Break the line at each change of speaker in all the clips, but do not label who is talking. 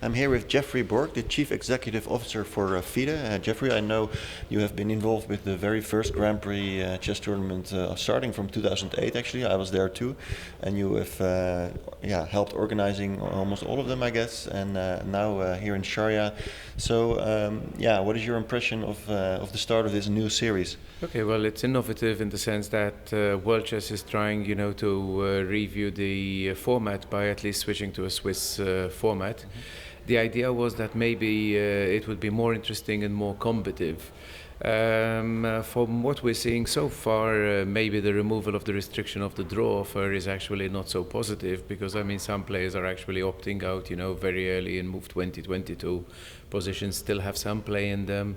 I'm here with Geoffrey Borg, the Chief Executive Officer for FIDE. Geoffrey, I know you have been involved with the very first Grand Prix chess tournament starting from 2008 actually. I was there too. And you have helped organizing almost all of them, I guess, and now here in Sharia. So what is your impression of the start of this new series?
Okay, well, it's innovative in the sense that World Chess is trying, to review the format by at least switching to a Swiss format. The idea was that maybe it would be more interesting and more combative. From what we're seeing so far, maybe the removal of the restriction of the draw offer is actually not so positive, because some players are actually opting out, very early in move 2022. Positions still have some play in them.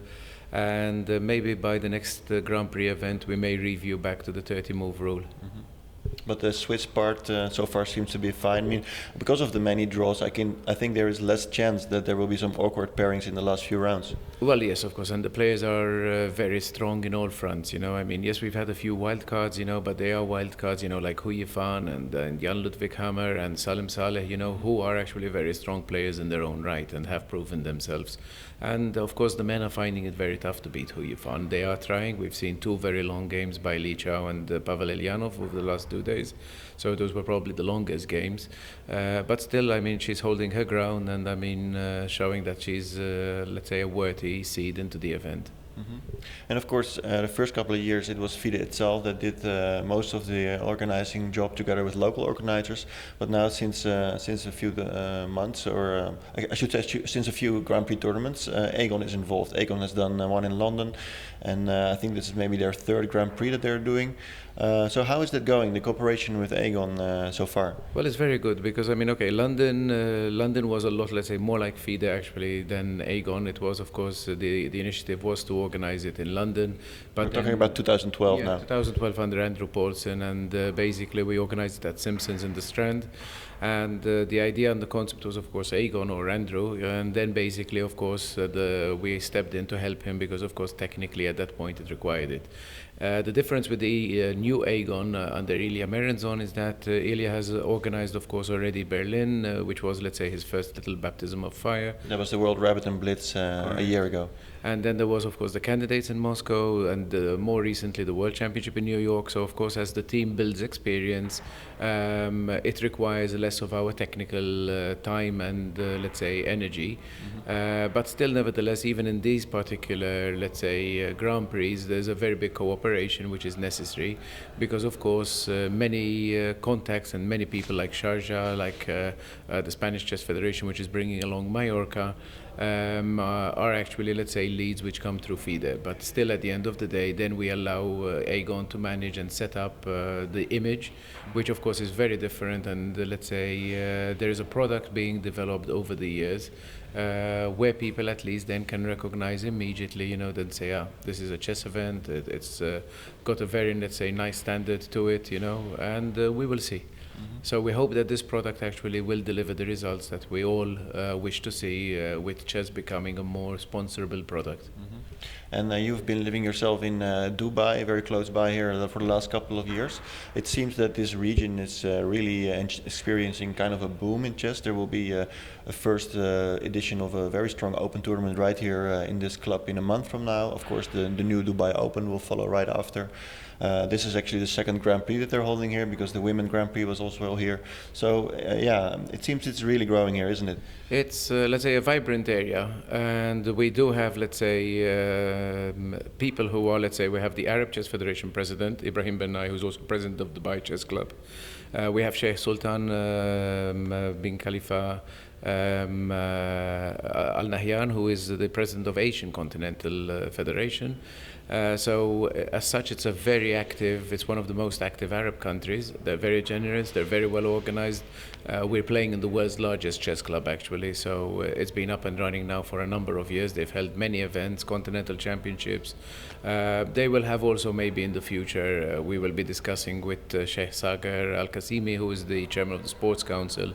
And maybe by the next Grand Prix event we may review back to the 30-move rule.
But the Swiss part so far seems to be fine. Because of the many draws, I think there is less chance that there will be some awkward pairings in the last few rounds.
Well, yes, of course, and the players are very strong in all fronts. Yes, we've had a few wild cards, but they are wild cards, like Hu Yifan and Jan Ludwig Hammer and Salim Saleh, who are actually very strong players in their own right and have proven themselves. And of course, the men are finding it very tough to beat Hu Yifan. They are trying. We've seen two very long games by Li Chao and Pavel Elyanov over the last 2 days. So those were probably the longest games. But still, she's holding her ground and showing that she's, let's say, a worthy seed into the event.
And of course, the first couple of years it was FIDE itself that did most of the organizing job together with local organizers. But now, since a few months, or I should say since a few Grand Prix tournaments, Aegon is involved. Aegon has done one in London, and I think this is maybe their third Grand Prix that they're doing. So how is that going, the cooperation with Aegon so far?
Well, it's very good because, London was a lot, let's say, more like FIDE actually than Aegon. It was, of course, the initiative was to organize it in London. But
we're talking about 2012 now.
2012 under Andrew Paulson, and basically we organized it at Simpsons in the Strand. And the idea and the concept was, of course, Aegon or Andrew, and then basically, of course, we stepped in to help him because, of course, technically at that point it required it. The difference with the new Aegon under Ilya Merenzon is that Ilya has organized, of course, already Berlin, which was, let's say, his first little baptism of fire.
That was the World Rabbit and Blitz a year ago.
And then there was, of course, the candidates in Moscow, and more recently the World Championship in New York. So, of course, as the team builds experience, it requires less of our technical time and, let's say, energy. But still, nevertheless, even in these particular, let's say, Grand Prix, there's a very big cooperation which is necessary because, of course, many contacts and many people like Sharjah, like the Spanish Chess Federation, which is bringing along Mallorca, are actually, let's say, leads which come through FIDE. But still, at the end of the day, then we allow Aegon to manage and set up the image, which of course is very different. And let's say there is a product being developed over the years where people at least then can recognize immediately, then say, this is a chess event. It's got a very, let's say, nice standard to it, and we will see. So we hope that this product actually will deliver the results that we all wish to see, with chess becoming a more sponsorable product.
And you've been living yourself in Dubai, very close by here, for the last couple of years. It seems that this region is really experiencing kind of a boom in chess. There will be a first edition of a very strong open tournament right here in this club in a month from now. Of course, the new Dubai Open will follow right after. This is actually the second Grand Prix that they're holding here because the Women Grand Prix was also here. So it seems it's really growing here, isn't it?
It's, let's say, a vibrant area, and we do have, let's say, people who are, let's say, we have the Arab Chess Federation president, Ibrahim Bennai, who's also president of the Dubai Chess Club. We have Sheikh Sultan bin Khalifa Al Nahyan, who is the president of Asian Continental Federation. So as such, it's a very active, it's one of the most active Arab countries. They're very generous, they're very well organized. We're playing in the world's largest chess club, actually, so it's been up and running now for a number of years. They've held many events, continental championships. They will have also, maybe in the future, we will be discussing with Sheikh Sagar Al-Qasimi, who is the chairman of the Sports Council,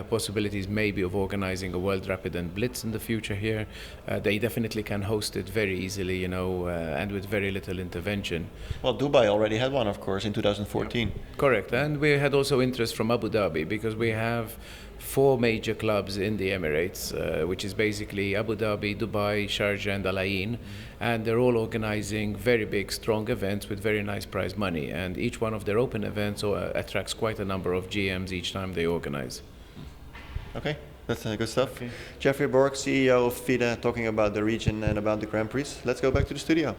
possibilities maybe of organizing a World Rapid and Blitz in the future here. They definitely can host it very easily, and with very little intervention.
Well, Dubai already had one, of course, in 2014.
Correct, and we had also interest from Abu Dhabi because we have 4 major clubs in the Emirates, which is basically Abu Dhabi, Dubai, Sharjah, and Al Ain, and they're all organizing very big, strong events with very nice prize money. And each one of their open events attracts quite a number of GMs each time they organize.
Okay, that's good stuff.
Okay.
Geoffrey Borg, CEO of FIDE, talking about the region and about the Grand Prix. Let's go back to the studio.